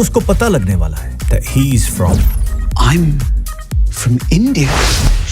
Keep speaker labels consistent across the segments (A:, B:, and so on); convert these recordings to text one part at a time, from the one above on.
A: तो उसको पता लगने वाला है that he is
B: I'm from India.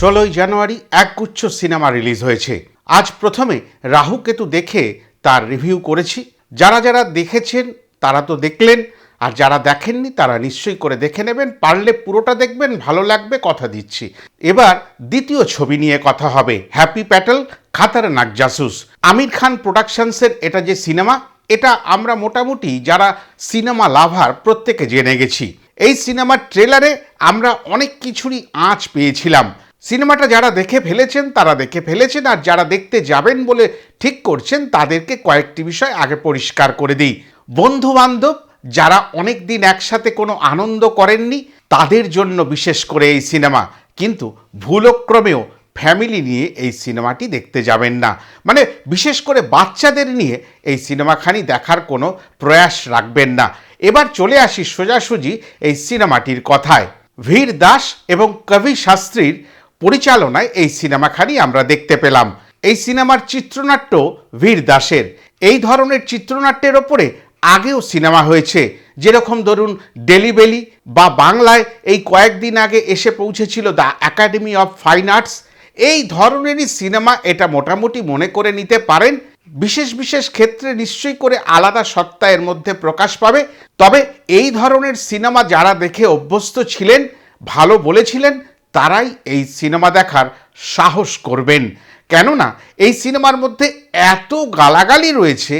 C: 16 জানুয়ারি একগুচ্ছ সিনেমা রিলিজ হয়েছে। আজ প্রথমে রাহু কেতু দেখে তার রিভিউ করেছি। যারা যারা দেখেছেন তারা তো দেখলেন, আর যারা দেখেননি তারা নিশ্চয়ই করে দেখে নেবেন। পারলে পুরোটা দেখবেন, ভালো লাগবে, কথা দিচ্ছি। এবার দ্বিতীয় ছবি নিয়ে কথা হবে, হ্যাপি প্যাটেল খাতারনাক জাসুস। আমির খান প্রোডাকশনসের এটা যে সিনেমা, এটা আমরা মোটামুটি যারা সিনেমা লাভার প্রত্যেকে জেনে গেছি। এই সিনেমার ট্রেলারে আমরা অনেক কিছুরই আঁচ পেয়েছিলাম। সিনেমাটা যারা দেখে ফেলেছেন তারা দেখে ফেলেছেন, আর যারা দেখতে যাবেন বলে ঠিক করছেন তাদেরকে কয়েকটি বিষয় আগে পরিষ্কার করে দিই। বন্ধু বান্ধব যারা অনেক দিন একসাথে কোনো আনন্দ করেননি তাদের জন্য বিশেষ করে এই সিনেমা, কিন্তু ভুলক্রমেও ফ্যামিলি নিয়ে এই সিনেমাটি দেখতে যাবেন না। মানে বিশেষ করে বাচ্চাদের নিয়ে এই সিনেমাখানি দেখার কোনো প্রয়াস রাখবেন না। এবার চলে আসি সোজাসুজি এই সিনেমাটির কথায়। ভীর দাস এবং কবি শাস্ত্রীর পরিচালনায় এই সিনেমাখানি আমরা দেখতে পেলাম। এই সিনেমার চিত্রনাট্য ভীর দাসের। এই ধরনের চিত্রনাট্যের ওপরে আগেও সিনেমা হয়েছে, যেরকম ধরুন ডেলিবেলি, বা বাংলায় এই কয়েকদিন আগে এসে পৌঁছেছিল the academy of fine arts. এই ধরনেরই সিনেমা এটা মোটামুটি মনে করে নিতে পারেন। বিশেষ বিশেষ ক্ষেত্রে নিশ্চয়ই করে আলাদা সত্তা এর মধ্যে প্রকাশ পাবে। তবে এই ধরনের সিনেমা যারা দেখে অভ্যস্ত ছিলেন, ভালো বলেছিলেন, তারাই এই সিনেমা দেখার সাহস করবেন। কেননা এই সিনেমার মধ্যে এত গালাগালি রয়েছে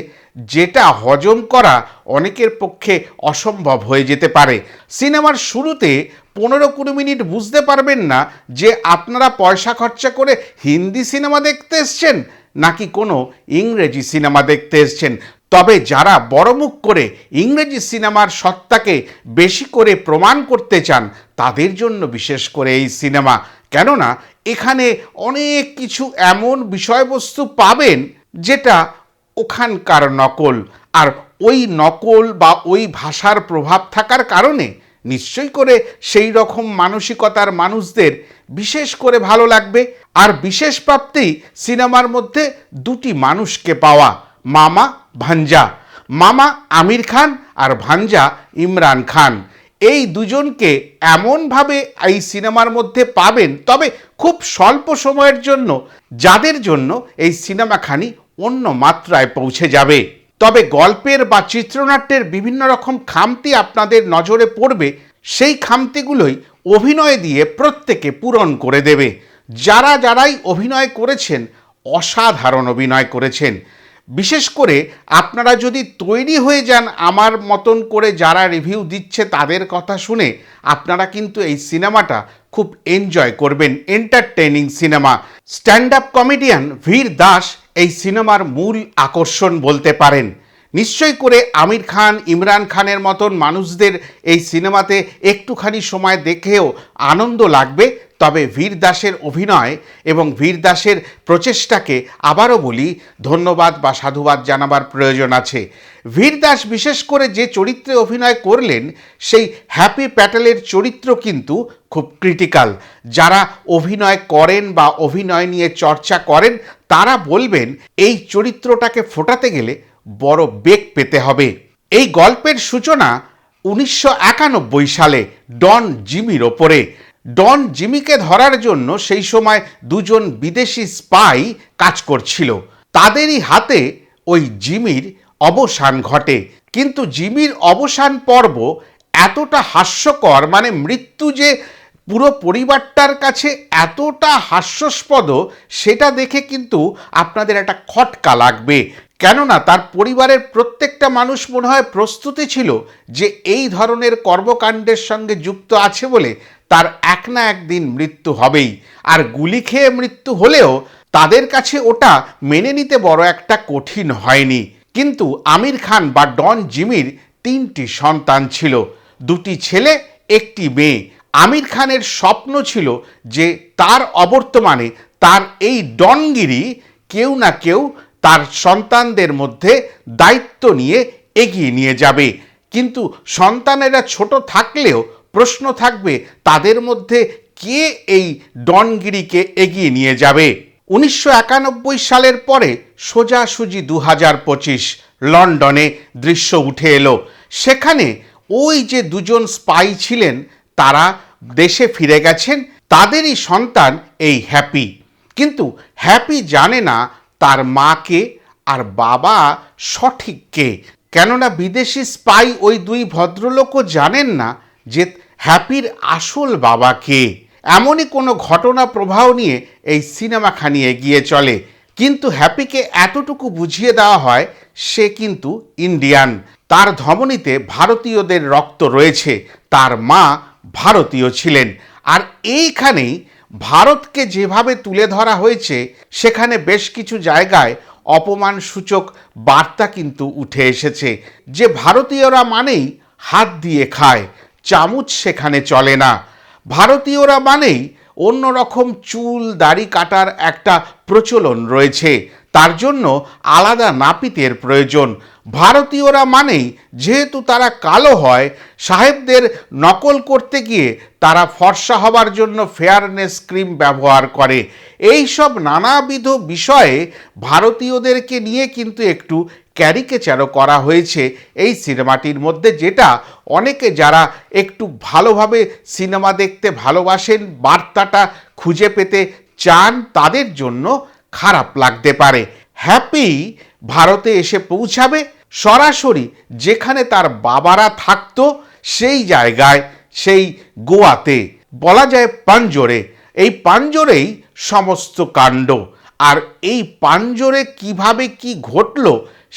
C: যেটা হজম করা অনেকের পক্ষে অসম্ভব হয়ে যেতে পারে। সিনেমার শুরুতে 15-20 মিনিট বুঝতে পারবেন না যে আপনারা পয়সা খরচা করে হিন্দি সিনেমা দেখতে এসছেন নাকি কোনো ইংরেজি সিনেমা দেখতে এসছেন। তবে যারা বড় মুখ করে ইংরেজি সিনেমার সত্তাকে বেশি করে প্রমাণ করতে চান তাদের জন্য বিশেষ করে এই সিনেমা। কেননা এখানে অনেক কিছু এমন বিষয়বস্তু পাবেন যেটা ওখানকার নকল, আর ওই নকল বা ওই ভাষার প্রভাব থাকার কারণে নিশ্চয়ই করে সেই রকম মানসিকতার মানুষদের বিশেষ করে ভালো লাগবে। আর বিশেষ প্রাপ্তি সিনেমার মধ্যে দুটি মানুষকে পাওয়া, মামা ভাঞ্জা। মামা আমির খান আর ভাঞ্জা ইমরান খান। এই দুজনকে এমনভাবে এই সিনেমার মধ্যে পাবেন, তবে খুব স্বল্প সময়ের জন্য, যাদের জন্য এই সিনেমাখানি অন্য মাত্রায় পৌঁছে যাবে। তবে গল্পের বা চিত্রনাট্যের বিভিন্ন রকম খামতি আপনাদের নজরে পড়বে, সেই খামতিগুলোই অভিনয় দিয়ে প্রত্যেকে পূরণ করে দেবে। যারাই অভিনয় করেছেন অসাধারণ অভিনয় করেছেন। বিশেষ করে আপনারা যদি তৈরি হয়ে যান আমার মতন করে, যারা রিভিউ দিচ্ছে তাদের কথা শুনে, আপনারা কিন্তু এই সিনেমাটা খুব এনজয় করবেন। এন্টারটেইনিং সিনেমা। Stand up comedian Vir Das এই সিনেমার মূল আকর্ষণ বলতে পারেন। নিশ্চয় করে আমির খান, ইমরান খানের মতন মানুষদের এই সিনেমাতে একটুখানি সময় দেখেও আনন্দ লাগবে। তবে ভীর দাসের অভিনয় এবং ভীর দাসের প্রচেষ্টাকে আবারও বলি ধন্যবাদ বা সাধুবাদ জানাবার প্রয়োজন আছে। ভীর দাস বিশেষ করে যে চরিত্রে অভিনয় করলেন, সেই হ্যাপি প্যাটেলের চরিত্র কিন্তু খুব ক্রিটিক্যাল। যারা অভিনয় করেন বা অভিনয় নিয়ে চর্চা করেন তারা বলবেন এই চরিত্রটাকে ফোটাতে গেলে বড় বেগ পেতে হবে। এই গল্পের সূচনা 1991 সালে ডন জিমির ওপরে। ডন জিমিকে ধরার জন্য সেই সময় দুজন বিদেশি স্পাই কাজ করছিল। তাদেরই হাতে ওই জিমির অবসান ঘটে। কিন্তু জিমির অবসান পর্ব এতটা হাস্যকর, মানে মৃত্যু যে পুরো পরিবারটার কাছে এতটা হাস্যাস্পদ, সেটা দেখে কিন্তু আপনাদের একটা খটকা লাগবে। কেননা তার পরিবারের প্রত্যেকটা মানুষ মনে হয় প্রস্তুতি ছিল যে এই ধরনের কর্মকাণ্ডের সঙ্গে যুক্ত আছে বলে তার এক না একদিন মৃত্যু হবেই। আর গুলি খেয়ে মৃত্যু হলেও তাদের কাছে ওটা মেনে নিতে বড় একটা কঠিন হয়নি। কিন্তু আমির খান বা ডন জিমির 3টি সন্তান ছিল, 2টি ছেলে, 1টি মেয়ে। আমির খানের স্বপ্ন ছিল যে তার অবর্তমানে তার এই ডনগিরি কেউ না কেউ তার সন্তানদের মধ্যে দায়িত্ব নিয়ে এগিয়ে নিয়ে যাবে। কিন্তু সন্তানেরা ছোট থাকলেও প্রশ্ন থাকবে তাদের মধ্যে কে এই ডনগিরিকে এগিয়ে নিয়ে যাবে। 1991 সালের পরে সোজাসুজি 2025 লন্ডনে দৃশ্য উঠে এলো। সেখানে ওই যে দুজন স্পাই ছিলেন তারা দেশে ফিরে গেছেন, তাদেরই সন্তান এই হ্যাপি। কিন্তু হ্যাপি জানে না তার মাকে আর বাবা সঠিক কে, কেননা বিদেশি স্পাই ওই দুই ভদ্রলোকও জানেন না যে হ্যাপির আসল বাবা কে। এমনই কোনো ঘটনা প্রবাহ নিয়ে এই সিনেমাখানি এগিয়ে চলে, কিন্তু হ্যাপিকে এতটুকু বুঝিয়ে দেওয়া হয় সে কিন্তু ইন্ডিয়ান, তার ধমনীতে ভারতীয়দের রক্ত রয়েছে, তার মা ভারতীয় ছিলেন। আর এইখানেই ভারতকে যেভাবে তুলে ধরা হয়েছে সেখানে বেশ কিছু জায়গায় অপমানসূচক বার্তা কিন্তু উঠে এসেছে, যে ভারতীয়রা মানেই হাত দিয়ে খায়, চামচ সেখানে চলে না। ভারতীয়রা মানেই অন্যরকম চুল দাড়ি কাটার একটা প্রচলন রয়েছে, তার জন্য আলাদা নাপিতের প্রয়োজন। ভারতীয়রা মানেই যেহেতু তারা কালো হয়, সাহেবদের নকল করতে গিয়ে তারা ফর্সা হবার জন্য ফেয়ারনেস ক্রিম ব্যবহার করে। এই সব নানাবিধ বিষয়ে ভারতীয়দেরকে নিয়ে কিন্তু একটু ক্যারিকেচারও করা হয়েছে এই সিনেমাটির মধ্যে, যেটা অনেকে যারা একটু ভালোভাবে সিনেমা দেখতে ভালোবাসেন, বার্তাটা খুঁজে পেতে চান, তাদের জন্য খারাপ লাগতে পারে। হ্যাপি ভারতে এসে পৌঁছাবে সরাসরি যেখানে তার বাবারা থাকতো, সেই জায়গায়, সেই গোয়াতে, বলা যায় পাঞ্জরে। এই পাঞ্জরেই সমস্ত কাণ্ড। আর এই পাঞ্জরে কিভাবে কি ঘটলো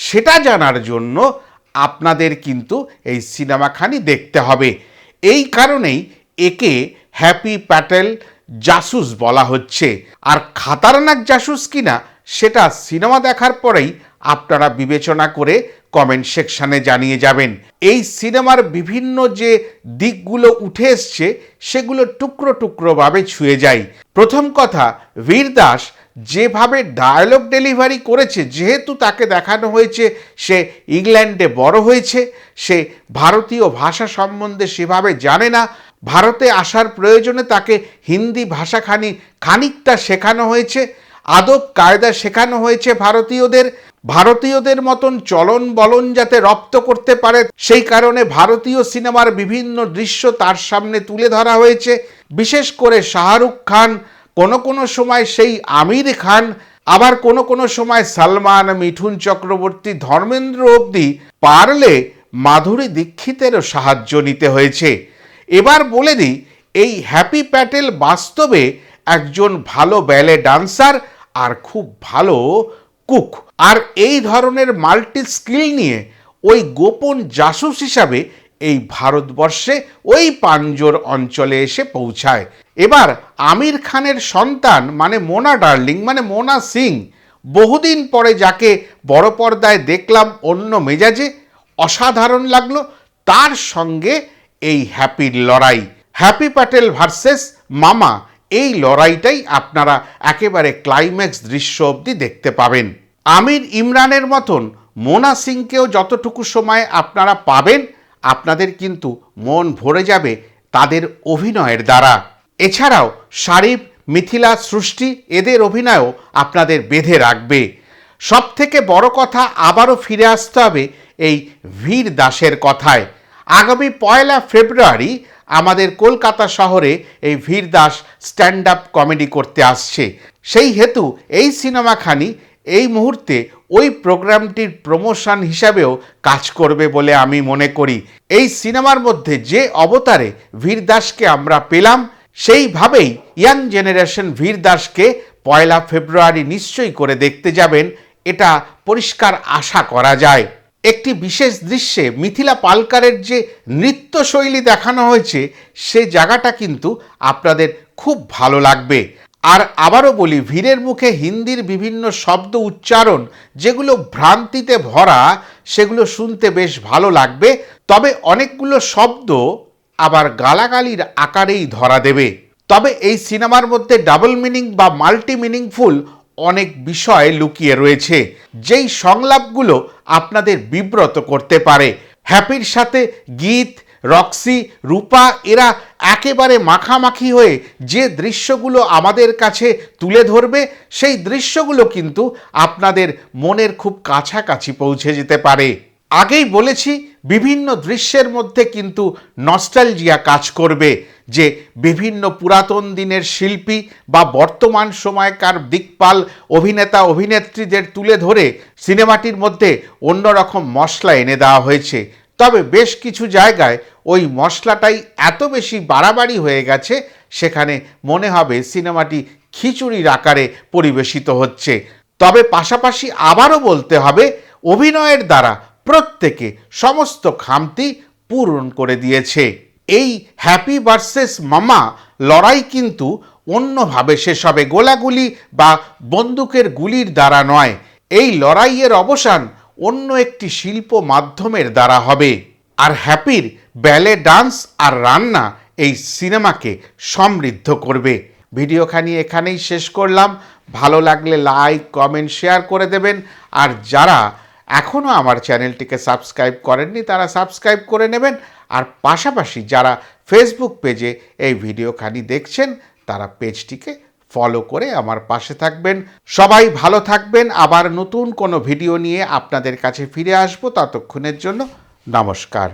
C: সেটা জানার জন্য আপনাদের কিন্তু এই সিনেমাখানি দেখতে হবে। এই কারণেই একে হ্যাপি প্যাটেল জাসুস বলা হচ্ছে। আর খাতারনাক জাসুস কিনা সেটা সিনেমা দেখার পরেই আপনারা বিবেচনা করে কমেন্ট সেকশানে জানিয়ে যাবেন। এই সিনেমার বিভিন্ন যে দিকগুলো উঠে এসছে সেগুলো টুকরো টুকরোভাবে ছুঁয়ে যায়। প্রথম কথা, বীর দাস যেভাবে ডায়ালগ ডেলিভারি করেছে, যেহেতু তাকে দেখানো হয়েছে সে ইংল্যান্ডে বড় হয়েছে, সে ভারতীয় ভাষা সম্বন্ধে সেভাবে জানে না, ভারতে আসার প্রয়োজনে তাকে হিন্দি ভাষা খানিকটা শেখানো হয়েছে, আদব কায়দা শেখানো হয়েছে ভারতীয়দের মতন চলন বলন যাতে রপ্ত করতে পারে, সেই কারণে ভারতীয় সিনেমার বিভিন্ন দৃশ্য তার সামনে তুলে ধরা হয়েছে। বিশেষ করে শাহরুখ খান, কোনো সময় সেই আমির খান, আবার কোনো সময় সালমান, মিঠুন চক্রবর্তী, ধর্মেন্দ্র অবধি, পারলে মাধুরী দীক্ষিতেরও সাহায্য নিতে হয়েছে। এবার বলে দিই, এই হ্যাপি প্যাটেল বাস্তবে একজন ভালো ব্যালে ডান্সার আর খুব ভালো কুক। আর এই ধরনের মাল্টি স্কিল নিয়ে ওই গোপন জাসুস হিসাবে এই ভারতবর্ষে ওই পাঞ্জর অঞ্চলে এসে পৌঁছায়। এবার আমির খানের সন্তান মানে মোনা ডার্লিং মানে মোনা সিং, বহুদিন পরে যাকে বড় পর্দায় দেখলাম অন্য মেজাজে, অসাধারণ লাগলো। তার সঙ্গে এই হ্যাপির লড়াই, হ্যাপি প্যাটেল ভার্সেস মামা, এই লড়াইটাই আপনারা একেবারে ক্লাইম্যাক্স দৃশ্য অবধি দেখতে পাবেন। আমির ইমরানের মতন মোনা সিংকেও যতটুকু সময় আপনারা পাবেন, আপনাদের কিন্তু মন ভরে যাবে তাদের অভিনয়ের দ্বারা। এছাড়াও শারিফ, মিথিলা, সৃষ্টি, এদের অভিনয়ও আপনাদের বেঁধে রাখবে। সব থেকে বড় কথা, আবারও ফিরে আসতে হবে এই বীর দাসের কথায়। আগামী 1 ফেব্রুয়ারি আমাদের কলকাতা শহরে এই বীর দাস স্ট্যান্ড আপ কমেডি করতে আসছে। সেই হেতু এই সিনেমাখানি এই মুহূর্তে ওই প্রোগ্রামটির প্রমোশন হিসাবেও কাজ করবে বলে আমি মনে করি। এই সিনেমার মধ্যে যে অবতারে বীর দাসকে আমরা পেলাম, সেইভাবেই ইয়াং জেনারেশন বীর দাসকে 1 ফেব্রুয়ারি নিশ্চয়ই করে দেখতে যাবেন, এটা পরিষ্কার আশা করা যায়। একটি বিশেষ দৃশ্যে মিথিলা পালকারের যে নৃত্যশৈলী দেখানো হয়েছে, সে জায়গাটা কিন্তু আপনাদের খুব ভালো লাগবে। আর আবারও বলি, ভীরের মুখে হিন্দির বিভিন্ন শব্দ উচ্চারণ যেগুলো ভ্রান্তিতে ভরা, সেগুলো শুনতে বেশ ভালো লাগবে। তবে অনেকগুলো শব্দ আবার গালাগালির আকারেই ধরা দেবে। তবে এই সিনেমার মধ্যে ডাবল মিনিং বা মাল্টি মিনিংফুল অনেক বিষয় লুকিয়ে রয়েছে, যেই সংলাপগুলো আপনাদের বিব্রত করতে পারে। হ্যাপির সাথে গীত, রক্সি, রূপা এরা একেবারে মাখামাখি হয়ে যে দৃশ্যগুলো আমাদের কাছে তুলে ধরবে, সেই দৃশ্যগুলো কিন্তু আপনাদের মনের খুব কাছাকাছি পৌঁছে যেতে পারে। আগেই বলেছি বিভিন্ন দৃশ্যের মধ্যে কিন্তু নস্টালজিয়া কাজ করবে, যে বিভিন্ন পুরাতন দিনের শিল্পী বা বর্তমান সময়কার দিকপাল অভিনেতা অভিনেত্রীদের তুলে ধরে সিনেমাটির মধ্যে অন্যরকম মশলা এনে দেওয়া হয়েছে। তবে বেশ কিছু জায়গায় ওই মশলাটাই এত বেশি বাড়াবাড়ি হয়ে গেছে, সেখানে মনে হবে সিনেমাটি খিচুড়ির আকারে পরিবেশিত হচ্ছে। তবে পাশাপাশি আবারও বলতে হবে, অভিনয়ের দ্বারা প্রত্যেকে সমস্ত খামতি পূরণ করে দিয়েছে। এই হ্যাপি ভার্সেস মামা লড়াই কিন্তু অন্যভাবে শেষ হবে, গোলাগুলি বা বন্দুকের গুলির দ্বারা নয়। এই লড়াইয়ের অবসান অন্য একটি শিল্প মাধ্যমের দ্বারা হবে। আর হ্যাপির ব্যালে ডান্স আর রান্না এই সিনেমাকে সমৃদ্ধ করবে। ভিডিওখানি এখানেই শেষ করলাম। ভালো লাগলে লাইক, কমেন্ট, শেয়ার করে দেবেন। আর যারা এখনও আমার চ্যানেলটিকে সাবস্ক্রাইব করেননি তারা সাবস্ক্রাইব করে নেবেন। আর পাশাপাশি যারা ফেসবুক পেজে এই ভিডিওখানি দেখছেন তারা পেজটিকে ফলো করে আমার পাশে থাকবেন। সবাই ভালো থাকবেন। আবার নতুন কোনো ভিডিও নিয়ে আপনাদের কাছে ফিরে আসবো। ততক্ষণের জন্য নমস্কার।